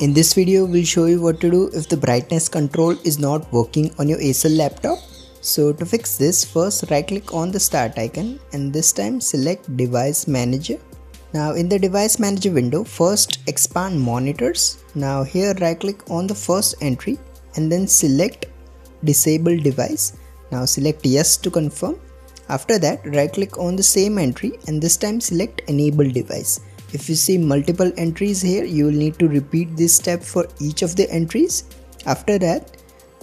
In this video, we'll show you what to do if the brightness control is not working on your Acer laptop. So to fix this, first right click on the start icon and this time select device manager. Now in the device manager window, first expand monitors. Now here right click on the first entry and then select disable device. Now select yes to confirm. After that, right click on the same entry and this time select enable device. If you see multiple entries here, you will need to repeat this step for each of the entries. After that,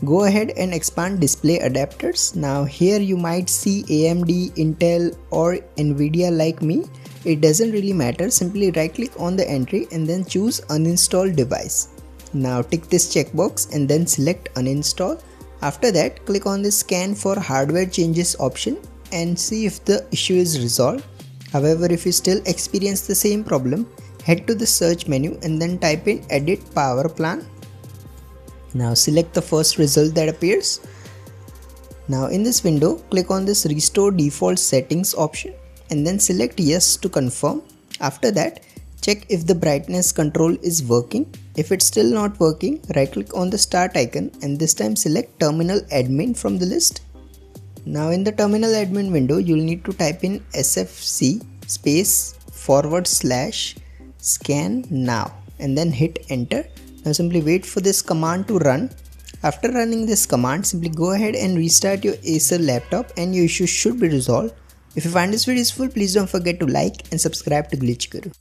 go ahead and expand display adapters. Now here you might see AMD, Intel or Nvidia like me. It doesn't really matter, simply right click on the entry and then choose uninstall device. Now tick this checkbox and then select uninstall. After that, click on the scan for hardware changes option and see if the issue is resolved. However, if you still experience the same problem, head to the search menu and then type in edit power plan. Now select the first result that appears. Now in this window, click on this restore default settings option and then select yes to confirm. After that, check if the brightness control is working. If it's still not working, right click on the start icon and this time select terminal admin from the list. Now in the terminal admin window, you'll need to type in sfc /scan now and then hit enter. Now simply wait for this command to run. After running this command, simply go ahead and restart your Acer laptop and your issue should be resolved. If you find this video useful, please don't forget to like and subscribe to Glitch Guru.